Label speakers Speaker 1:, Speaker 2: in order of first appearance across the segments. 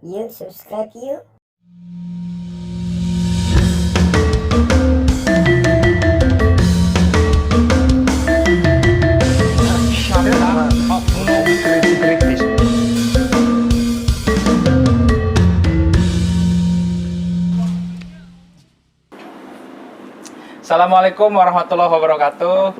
Speaker 1: Yuk subscribe yuk.
Speaker 2: Assalamualaikum warahmatullahi wabarakatuh.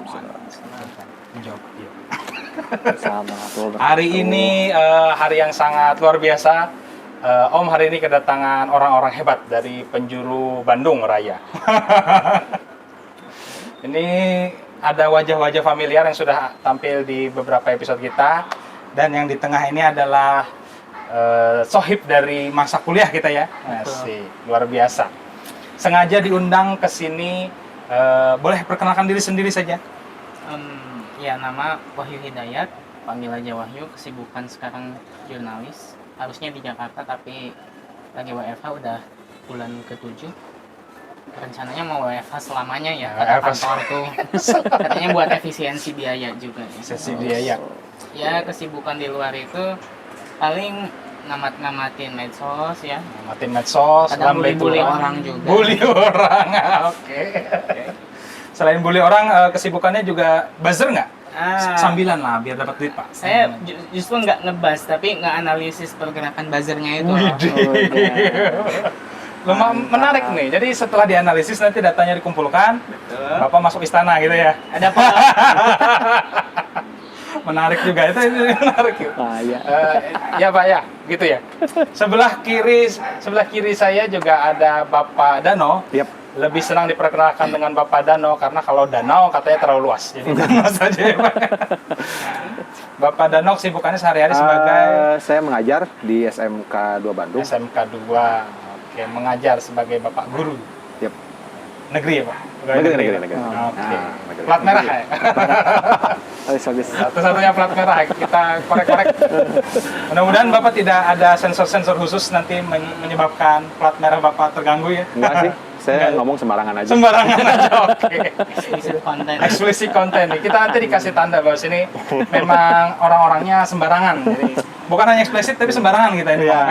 Speaker 2: Hari ini hari yang sangat luar biasa. Om hari ini kedatangan orang-orang hebat dari penjuru Bandung Raya. Ini ada wajah-wajah familiar yang sudah tampil di beberapa episode kita, dan yang di tengah ini adalah sohib dari masa kuliah kita ya. Asik, luar biasa. Sengaja diundang ke sini. Boleh perkenalkan diri sendiri saja.
Speaker 3: Ya, nama Wahyu Hidayat, panggil aja Wahyu. Kesibukan sekarang jurnalis, harusnya di Jakarta tapi lagi WFH udah bulan ke-7. Rencananya mau WFH selamanya ya, kata kantor tuh. Katanya buat efisiensi biaya juga.
Speaker 2: Sesi biaya.
Speaker 3: Ya, kesibukan di luar itu paling ngamatin medsos ya.
Speaker 2: Ngamatin medsos,
Speaker 3: kadang bully orang juga.
Speaker 2: Bully orang, oke. Selain bully orang, kesibukannya juga buzzer nggak? Sambilan lah, biar dapat duit pak.
Speaker 3: Saya justru nggak ngebahas, tapi nggak analisis pergerakan buzzernya itu.
Speaker 2: Menarik nih. Jadi setelah dianalisis nanti datanya dikumpulkan, Bapak masuk istana gitu ya.
Speaker 3: Ada apa?
Speaker 2: Menarik juga itu menarik.
Speaker 4: Ya.
Speaker 2: Ya Pak ya, gitu ya. Sebelah kiri saya juga ada Bapak Dano.
Speaker 4: Yap.
Speaker 2: Lebih senang diperkenalkan dengan Bapak Dano karena kalau danau katanya terlalu luas. Jadi Dano saja ya Pak. Bapak Dano kesibukannya sehari-hari sebagai
Speaker 4: Saya mengajar di SMK 2 Bandung.
Speaker 2: SMK 2. Oke, mengajar sebagai Bapak guru.
Speaker 4: Yap.
Speaker 2: Negeri ya Pak?
Speaker 4: Negeri.
Speaker 2: Oke.
Speaker 4: Negeri.
Speaker 2: Plat merah ya?
Speaker 4: Bagus.
Speaker 2: Satu-satunya plat merah, kita korek-korek. Mudah-mudahan Bapak tidak ada sensor-sensor khusus nanti menyebabkan plat merah Bapak terganggu ya?
Speaker 4: Enggak sih, saya ngomong sembarangan aja.
Speaker 2: Sembarangan aja, oke.
Speaker 3: Eksplisit konten.
Speaker 2: Eksplisit konten nih. Kita nanti dikasih tanda bahwa sini memang orang-orangnya sembarangan. Jadi bukan hanya eksplisit tapi sembarangan kita ini.
Speaker 4: Ya.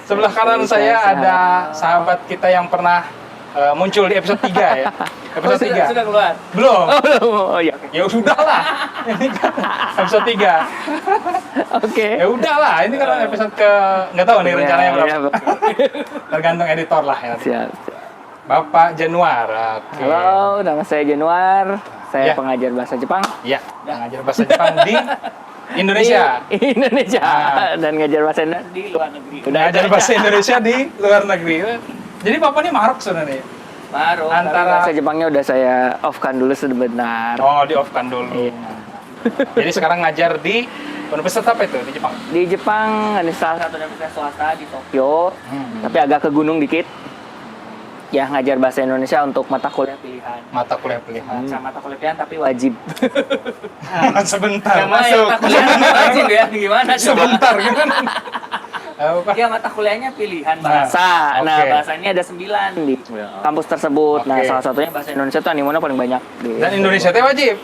Speaker 2: Sebelah kanan saya ada sahabat kita yang pernah muncul di episode 3 ya. Episode 3.
Speaker 3: Sudah keluar?
Speaker 2: Belum.
Speaker 4: Oh iya.
Speaker 2: Ya sudah lah. Ini kan episode 3.
Speaker 4: Oke.
Speaker 2: Ya udah lah, ini kan episode ke nggak tahu nih rencananya berapa.
Speaker 4: Ya,
Speaker 2: Tergantung editor lah ya.
Speaker 4: siap.
Speaker 2: Bapak Januar. Oke.
Speaker 4: Halo, nama saya Januar. Saya
Speaker 2: Ya.
Speaker 4: pengajar bahasa Jepang.
Speaker 2: Ya, ngajar bahasa Jepang di Indonesia.
Speaker 4: Di Indonesia. Dan ngajar bahasa Indonesia
Speaker 3: Di luar negeri.
Speaker 2: Ngajar bahasa Indonesia di luar negeri. Jadi Bapak ini marok sebenarnya.
Speaker 3: Baru.
Speaker 2: Antara
Speaker 4: bahasa Jepangnya udah saya off-kan dulu sebentar.
Speaker 2: Oh, di off kan dulu.
Speaker 4: Iya.
Speaker 2: Jadi sekarang ngajar di universitas apa itu di Jepang?
Speaker 4: Di Jepang ada salah satu universitas swasta di Tokyo, tapi agak ke gunung dikit. Ya, ngajar bahasa Indonesia untuk mata kuliah pilihan.
Speaker 2: Mata kuliah pilihan.
Speaker 4: Sama mata kuliah pilihan tapi wajib.
Speaker 2: Sebentar.
Speaker 3: Yang masuk. Wajib ya? Gimana?
Speaker 2: Sebentar kan?
Speaker 3: Ya, mata kuliahnya pilihan bahasa.
Speaker 4: Nah,
Speaker 2: oke.
Speaker 4: bahasa ini ada 9 di kampus tersebut. Nah,
Speaker 2: Oke.
Speaker 4: salah satunya bahasa Indonesia tuh animonya paling banyak.
Speaker 2: Dan Indonesia teh wajib.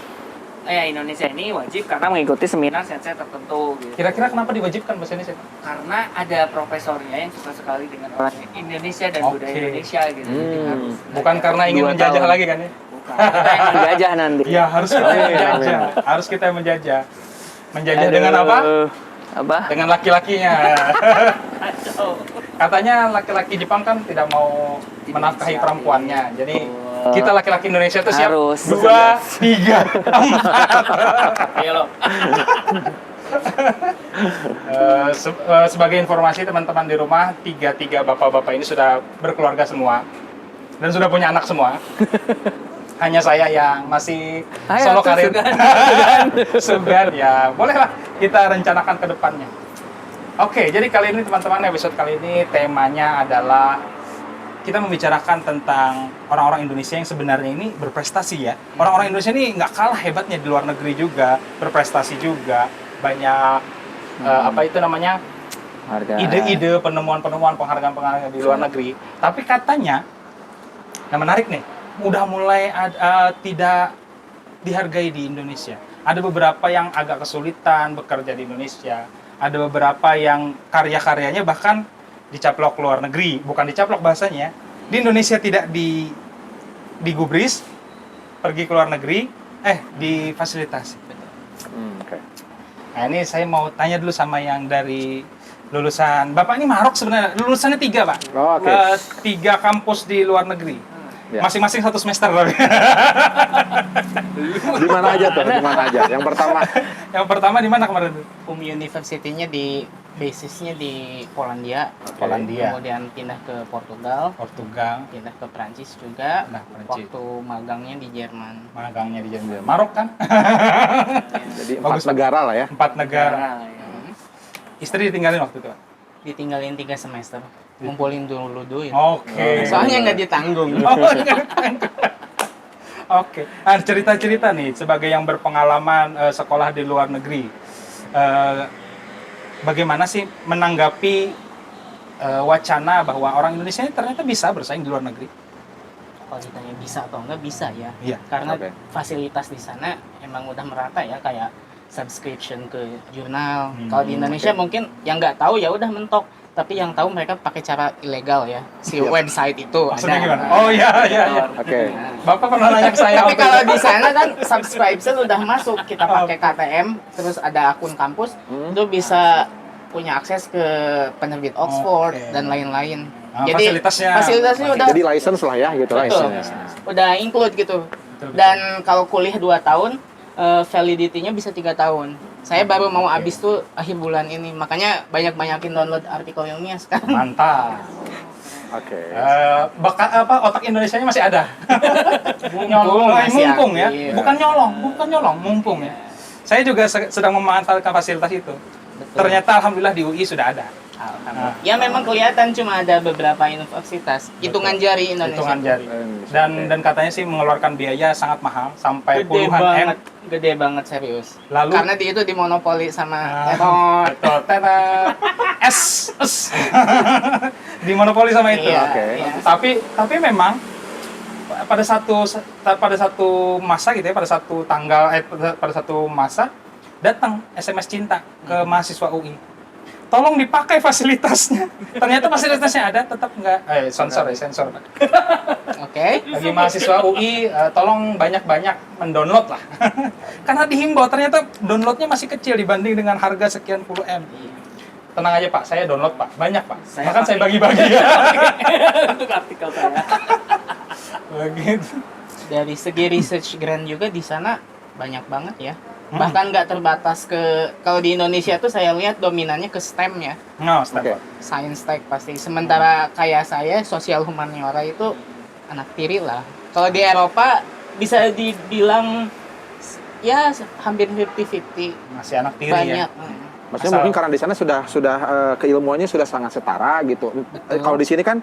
Speaker 4: Indonesia ini wajib karena mengikuti seminar sensei tertentu. Gitu.
Speaker 2: Kira-kira kenapa diwajibkan bahasa Indonesia?
Speaker 3: Karena ada profesornya yang suka sekali dengan orang Indonesia dan budaya
Speaker 2: Oke.
Speaker 3: Indonesia gitu. Jadi harus
Speaker 2: Bukan karena ingin
Speaker 4: 2
Speaker 2: menjajah
Speaker 4: tahun.
Speaker 2: lagi kan ya?
Speaker 3: bukan.
Speaker 4: Kita yang menjajah nanti.
Speaker 2: Ya, harus kita yang menjajah. Harus kita yang menjajah. Menjajah dengan apa?
Speaker 4: Apa?
Speaker 2: Dengan laki-lakinya.
Speaker 3: Kacau.
Speaker 2: Katanya laki-laki Jepang kan tidak mau menafkahi perempuannya. Jadi kita laki-laki Indonesia tuh siap
Speaker 4: Harus.
Speaker 2: 2, 3, 4.
Speaker 3: Ayo lo.
Speaker 2: Sebagai informasi teman-teman di rumah, tiga bapak-bapak ini sudah berkeluarga semua dan sudah punya anak semua. Hanya saya yang masih solo karir. Sugan ya, bolehlah kita rencanakan ke depannya. Oke, jadi kali ini teman-teman, episode kali ini temanya adalah kita membicarakan tentang orang-orang Indonesia yang sebenarnya ini berprestasi ya. Orang-orang Indonesia ini nggak kalah hebatnya di luar negeri juga, berprestasi juga, banyak apa itu namanya, ide-ide, penemuan-penemuan, penghargaan-penghargaan di luar negeri. Tapi katanya, yang menarik nih, udah mulai tidak dihargai di Indonesia. Ada beberapa yang agak kesulitan bekerja di Indonesia. ada beberapa yang karya-karyanya bahkan dicaplok luar negeri, bukan dicaplok bahasanya. Di Indonesia tidak digubris, pergi ke luar negeri, difasilitasi.
Speaker 1: Oke.
Speaker 2: Nah ini saya mau tanya dulu sama yang dari lulusan, Bapak ini Marok sebenarnya, lulusannya 3 Pak.
Speaker 1: Oh, oke.
Speaker 2: 3 kampus di luar negeri.
Speaker 1: Ya.
Speaker 2: Masing-masing 1 semester tapi.
Speaker 1: Di mana aja tuh? Di mana aja? Yang pertama.
Speaker 2: Yang pertama di mana kemarin tuh?
Speaker 3: University-nya basisnya di Polandia.
Speaker 2: Polandia.
Speaker 3: Kemudian pindah ke Portugal,
Speaker 2: Portugal.
Speaker 3: pindah ke Prancis juga.
Speaker 2: Nah, Prancis.
Speaker 3: Waktu magangnya di Jerman.
Speaker 2: Magangnya di Jerman. Marok kan?
Speaker 1: Jadi 4
Speaker 2: Bagus, Pak.
Speaker 1: negara lah ya.
Speaker 2: 4 negara.
Speaker 3: Ya.
Speaker 2: Istri ditinggalin waktu itu Pak?
Speaker 3: Ditinggalin 3 semester. Ngumpulin dulu duit.
Speaker 2: Oke.
Speaker 3: Soalnya nggak ditanggung.
Speaker 2: Oh, oke. Nah, cerita-cerita nih sebagai yang berpengalaman sekolah di luar negeri. Bagaimana sih menanggapi wacana bahwa orang Indonesia ini ternyata bisa bersaing di luar negeri?
Speaker 3: Kalau ditanya bisa atau nggak, bisa ya.
Speaker 2: Iya.
Speaker 3: Karena
Speaker 1: Oke.
Speaker 3: fasilitas di sana emang udah merata ya, kayak subscription ke jurnal.
Speaker 2: Hmm,
Speaker 3: Kalau di Indonesia mungkin yang nggak tahu ya udah mentok. Tapi yang tahu mereka pakai cara ilegal ya. Si website itu
Speaker 2: Maksudnya
Speaker 3: ada.
Speaker 2: gimana? Oh iya, iya, iya.
Speaker 1: Oke.
Speaker 2: Bapak pernah nanya ke saya.
Speaker 3: Tapi
Speaker 2: waktu
Speaker 3: kalau
Speaker 2: itu.
Speaker 3: di sana kan subscription udah masuk, kita pakai KTM, terus ada akun kampus, itu bisa punya akses ke penerbit Oxford
Speaker 2: Oke.
Speaker 3: dan lain-lain.
Speaker 2: Nah, fasilitasnya
Speaker 3: udah
Speaker 1: Jadi license lah ya gitu lah
Speaker 3: betul,
Speaker 1: istilahnya.
Speaker 3: udah include gitu.
Speaker 2: Betul, betul.
Speaker 3: Dan kalau kuliah 2 tahun, validity-nya bisa 3 tahun. Saya baru mau habis tuh akhir bulan ini, makanya banyak-banyakin download artikel ilmiah sekarang.
Speaker 2: Mantap.
Speaker 1: Oke.
Speaker 2: Otak Indonesianya masih ada.
Speaker 3: Mumpung, masih
Speaker 2: mumpung ya.
Speaker 3: aktif.
Speaker 2: Bukan nyolong, mumpung ya. Saya juga sedang memanfaatkan fasilitas itu.
Speaker 3: Betul.
Speaker 2: Ternyata alhamdulillah di UI sudah ada.
Speaker 3: Alhamdulillah. Ya memang kelihatan cuma ada beberapa universitas, hitungan jari Indonesia.
Speaker 2: Hitungan jari. Dan katanya sih mengeluarkan biaya sangat mahal sampai
Speaker 3: Gede
Speaker 2: puluhan
Speaker 3: banget,
Speaker 2: M.
Speaker 3: gede banget serius.
Speaker 2: Lalu-
Speaker 3: Karena di itu dimonopoli sama
Speaker 2: Betul, tetet. S. Dimonopoli sama itu.
Speaker 3: Iya,
Speaker 1: Oke.
Speaker 3: iya.
Speaker 2: Tapi memang pada satu masa gitu ya, pada satu tanggal pada satu masa datang SMS cinta ke mahasiswa UI. Tolong dipakai fasilitasnya. Ternyata fasilitasnya ada, tetap nggak. Sensor.
Speaker 3: Oke.
Speaker 2: Bagi mahasiswa UI, tolong banyak-banyak mendownload lah. Karena dihimbau, ternyata downloadnya masih kecil dibanding dengan harga sekian puluh M. Tenang aja Pak, saya download Pak, banyak Pak. Bahkan saya bagi-bagi.
Speaker 3: Untuk artikel saya.
Speaker 2: Begitu.
Speaker 3: Dari segi research grant juga di sana banyak banget ya. Bahkan nggak terbatas ke, kalau di Indonesia tuh saya lihat dominannya ke STEM ya.
Speaker 2: No, step.
Speaker 1: Oke.
Speaker 3: Science tech pasti. Sementara kayak saya sosial humaniora itu anak tiri lah. Kalau di Eropa bisa dibilang ya hampir 50-50.
Speaker 2: Masih anak tiri
Speaker 3: Banyak.
Speaker 2: ya.
Speaker 1: Maksudnya
Speaker 2: Asal-
Speaker 1: mungkin karena di sana sudah keilmuannya sudah sangat setara gitu. Kalau di sini kan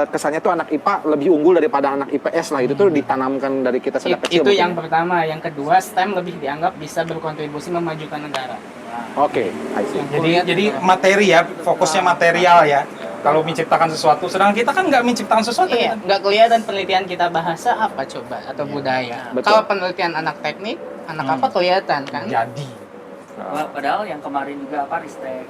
Speaker 1: kesannya tuh anak IPA lebih unggul daripada anak IPS lah. Itu tuh ditanamkan dari kita sejak kecil.
Speaker 3: Itu
Speaker 1: mungkin
Speaker 3: yang
Speaker 1: ya.
Speaker 3: pertama. Yang kedua, STEM lebih dianggap bisa berkontribusi memajukan negara.
Speaker 1: Oke, I see.
Speaker 2: Jadi materi ya, fokusnya material ya. Kalau menciptakan sesuatu, sedangkan kita kan nggak menciptakan sesuatu.
Speaker 3: Iya,
Speaker 2: Kita.
Speaker 3: nggak kelihatan penelitian kita bahasa apa coba atau budaya.
Speaker 1: Betul.
Speaker 3: Kalau penelitian anak teknik, anak apa kelihatan kan?
Speaker 2: Jadi.
Speaker 5: Padahal yang kemarin juga ristek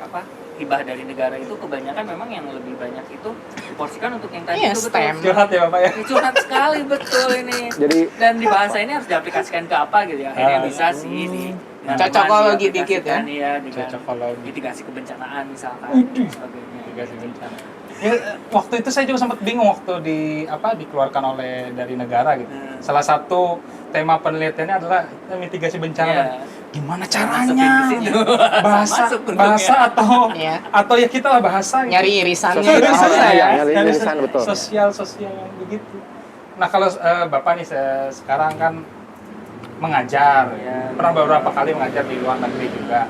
Speaker 5: hibah dari negara itu kebanyakan memang yang lebih banyak itu diporsikan untuk yang tadi
Speaker 3: Iya,
Speaker 5: itu
Speaker 3: STEM.
Speaker 2: Curhat ya Bapak ya.
Speaker 5: betul. Curhat sekali betul ini.
Speaker 1: Jadi
Speaker 5: Dan di bahasa ini harus diaplikasikan ke apa gitu ya. Akhirnya bisa sih di dengan
Speaker 3: Cocokologi
Speaker 5: teman
Speaker 3: dikit ya.
Speaker 5: diaplikasikan, iya, dengan
Speaker 2: Cocokologi.
Speaker 5: mitigasi kebencanaan misalkan dan sebagainya.
Speaker 2: Mitigasi bencana. Ya, waktu itu saya juga sempat bingung waktu dikeluarkan oleh dari negara gitu. Salah satu tema penelitiannya adalah mitigasi bencana.
Speaker 5: Iya.
Speaker 2: Gimana
Speaker 5: Masukin
Speaker 2: caranya?
Speaker 5: ke situ.
Speaker 2: Bahasa,
Speaker 5: Masuk untungnya.
Speaker 2: bahasa
Speaker 3: Iya.
Speaker 2: atau ya kita lah bahasa. Gitu.
Speaker 3: Nyari irisannya.
Speaker 1: Sosial,
Speaker 3: itu
Speaker 2: Irisan
Speaker 3: susah
Speaker 1: iya,
Speaker 3: ya.
Speaker 1: nyari
Speaker 2: Dari
Speaker 1: irisan, betul.
Speaker 2: Sosial yang begitu. Nah kalau Bapak nih sekarang kan mengajar,
Speaker 5: Iya.
Speaker 2: pernah beberapa kali mengajar di luar negeri juga.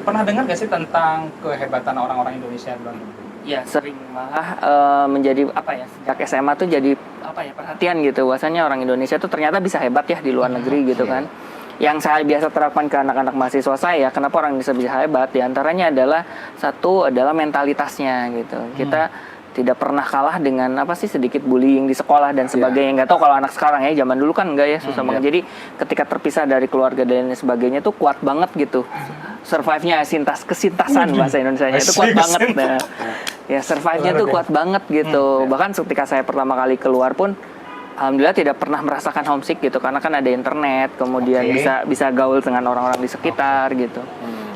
Speaker 2: Pernah dengar gak sih tentang kehebatan orang-orang Indonesia di luar negeri?
Speaker 5: Ya sering malah
Speaker 4: Menjadi sejak SMA tuh jadi
Speaker 5: perhatian.
Speaker 4: perhatian gitu bahwasanya orang Indonesia tuh ternyata bisa hebat ya di luar negeri gitu kan. Yang saya biasa terapkan ke anak-anak mahasiswa saya, kenapa orang Indonesia bisa hebat? Di antaranya adalah satu adalah mentalitasnya gitu. Kita tidak pernah kalah dengan apa sih sedikit bullying di sekolah dan sebagainya. Nggak tahu kalau anak sekarang ya, zaman dulu kan enggak ya, susah banget. Jadi ketika terpisah dari keluarga dan lain sebagainya tuh kuat banget gitu. Survive-nya kesintasan bahasa Indonesianya itu kuat banget. Nah, ya survive-nya tuh kuat banget gitu. Bahkan ketika saya pertama kali keluar pun alhamdulillah tidak pernah merasakan homesick gitu karena kan ada internet, kemudian bisa gaul dengan orang-orang di sekitar gitu.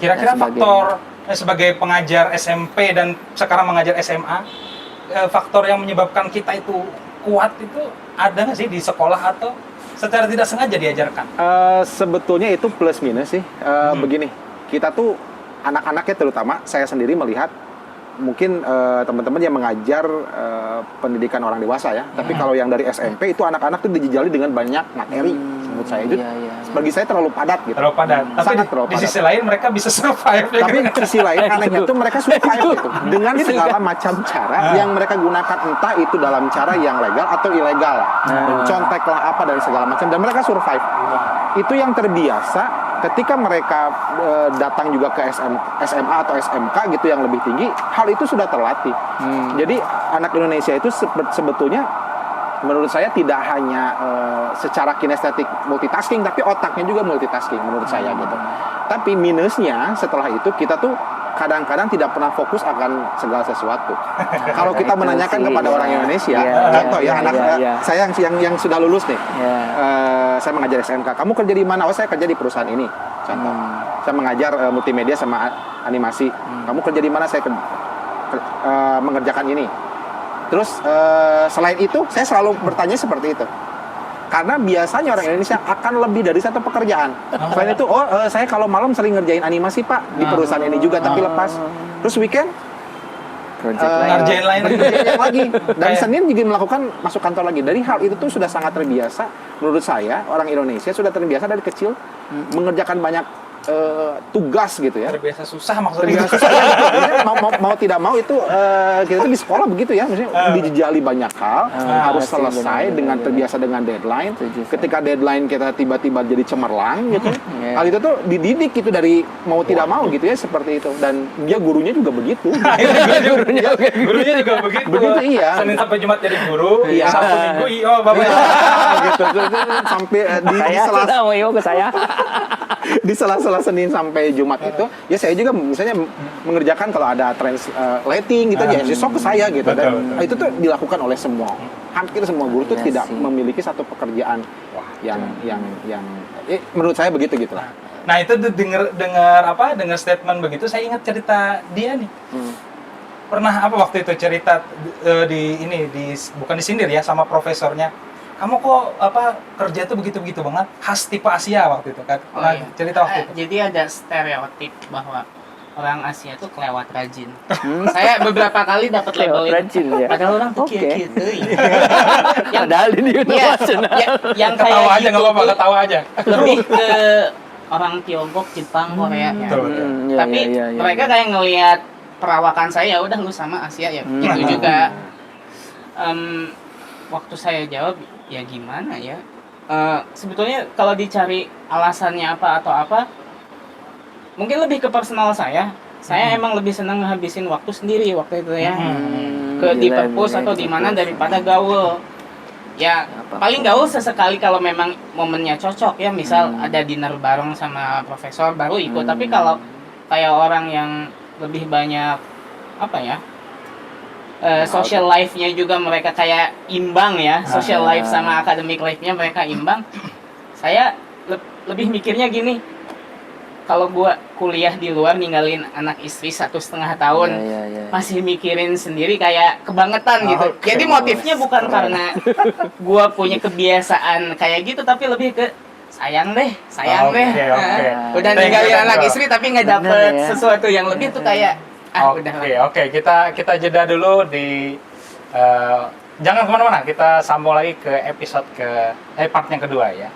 Speaker 2: Kira-kira
Speaker 4: Dan sebagainya.
Speaker 2: faktor sebagai pengajar SMP dan sekarang mengajar SMA, faktor yang menyebabkan kita itu kuat itu ada nggak sih di sekolah atau secara tidak sengaja diajarkan?
Speaker 1: Sebetulnya itu plus minus sih. Begini, kita tuh anak-anaknya terutama saya sendiri melihat mungkin teman-teman yang mengajar pendidikan orang dewasa ya. Tapi kalau yang dari SMP itu anak-anak tuh dijejali dengan banyak materi. Menurut saya itu bagi saya terlalu padat gitu.
Speaker 2: Terlalu padat. Tapi
Speaker 1: Sangat terlalu
Speaker 2: di
Speaker 1: padat.
Speaker 2: sisi lain mereka bisa survive. ya
Speaker 1: Tapi
Speaker 2: kan?
Speaker 1: di sisi lain anehnya tuh mereka survive gitu dengan segala macam cara yang mereka gunakan, entah itu dalam cara yang legal atau ilegal, contek lah apa dan segala macam, dan mereka survive. Itu yang terbiasa ketika mereka datang juga ke SMA atau SMK gitu yang lebih tinggi, hal itu sudah terlatih. Jadi anak Indonesia itu sebetulnya menurut saya tidak hanya secara kinestetik multitasking, tapi otaknya juga multitasking menurut saya gitu. Tapi minusnya setelah itu kita tuh kadang-kadang tidak pernah fokus akan segala sesuatu. Kalau kita
Speaker 4: Itu
Speaker 1: menanyakan
Speaker 4: sih,
Speaker 1: kepada orang Indonesia, contoh ya anak saya yang sudah lulus nih, saya mengajar SMK. Kamu kerja di mana? Oh, saya kerja di perusahaan ini. Contoh, saya mengajar multimedia sama animasi. Kamu kerja di mana? Saya mengerjakan ini. Terus selain itu, saya selalu bertanya seperti itu. Karena biasanya orang Indonesia akan lebih dari satu pekerjaan. Selain itu, saya kalau malam sering ngerjain animasi Pak di perusahaan ini juga, tapi lepas. Terus weekend
Speaker 2: ngerjain lain
Speaker 1: lagi. Dan Senin juga melakukan masuk kantor lagi. Dari hal itu tuh sudah sangat terbiasa. Menurut saya orang Indonesia sudah terbiasa dari kecil mengerjakan banyak tugas gitu ya.
Speaker 2: terbiasa susah maksudnya.
Speaker 1: Terbiasa susah. mau tidak mau itu kita tuh di sekolah begitu ya, maksudnya dijejali banyak hal, harus selesai dengan terbiasa dengan deadline. Ketika deadline kita tiba-tiba jadi cemerlang gitu. Hal itu tuh dididik gitu dari mau tidak mau gitu ya, seperti itu. Dan dia gurunya juga begitu.
Speaker 2: Gurunya juga begitu.
Speaker 1: Begitu, iya.
Speaker 2: Senin sampai Jumat jadi guru,
Speaker 1: Iya.
Speaker 2: Sabtu Minggu Bapak.
Speaker 1: gitu. Sampai di
Speaker 4: Saya
Speaker 1: sela
Speaker 4: sudah mau ke saya.
Speaker 1: di sela-sela Senin sampai Jumat itu, ya saya juga misalnya mengerjakan kalau ada translating gitu ya, besok ke saya gitu. Dan itu tuh dilakukan oleh hampir semua guru tuh tidak memiliki satu pekerjaan yang menurut saya begitu gitu lah.
Speaker 2: Nah itu dengar statement begitu, saya ingat cerita dia nih. Pernah waktu itu cerita bukan disindir ya sama profesornya. Kamu kok kerja tuh begitu banget, khas tipe Asia waktu itu kan? Cerita waktu itu.
Speaker 3: Jadi ada stereotip bahwa orang Asia tuh kelewat rajin. Saya beberapa kali dapat label itu.
Speaker 4: Rajin ya.
Speaker 3: Padahal orang tuh gitu.
Speaker 4: Padahal di internasional.
Speaker 3: Yang kayak
Speaker 2: Ketawa aja
Speaker 3: gitu
Speaker 2: nggak apa-apa,
Speaker 3: tuh
Speaker 2: ketawa aja.
Speaker 3: lebih ke orang Tiongkok, Jepang, Korea ya. Tapi mereka kayak ngelihat perawakan saya, ya udah lu sama Asia ya. Gitu juga. Waktu saya jawab, ya gimana ya? Sebetulnya kalau dicari alasannya apa atau apa, mungkin lebih ke personal saya. Saya emang lebih senang ngabisin waktu sendiri waktu itu ya. Di perpus atau di mana daripada gaul. Ya paling gaul sesekali kalau memang momennya cocok ya. Misal ada dinner bareng sama profesor baru ikut. Tapi kalau kayak orang yang lebih banyak social life-nya juga mereka kayak imbang ya, social life sama academic life-nya mereka imbang. Saya lebih mikirnya gini, kalau gua kuliah di luar ninggalin anak istri 1,5 tahun, masih mikirin sendiri kayak kebangetan gitu. Jadi motifnya bukan karena gua punya kebiasaan kayak gitu, tapi lebih ke sayang deh. Udah ninggalin anak istri tapi nggak dapet sesuatu yang lebih tuh kayak
Speaker 2: Oke, kita jeda dulu di jangan kemana-mana, kita sambung lagi ke episode part yang kedua ya.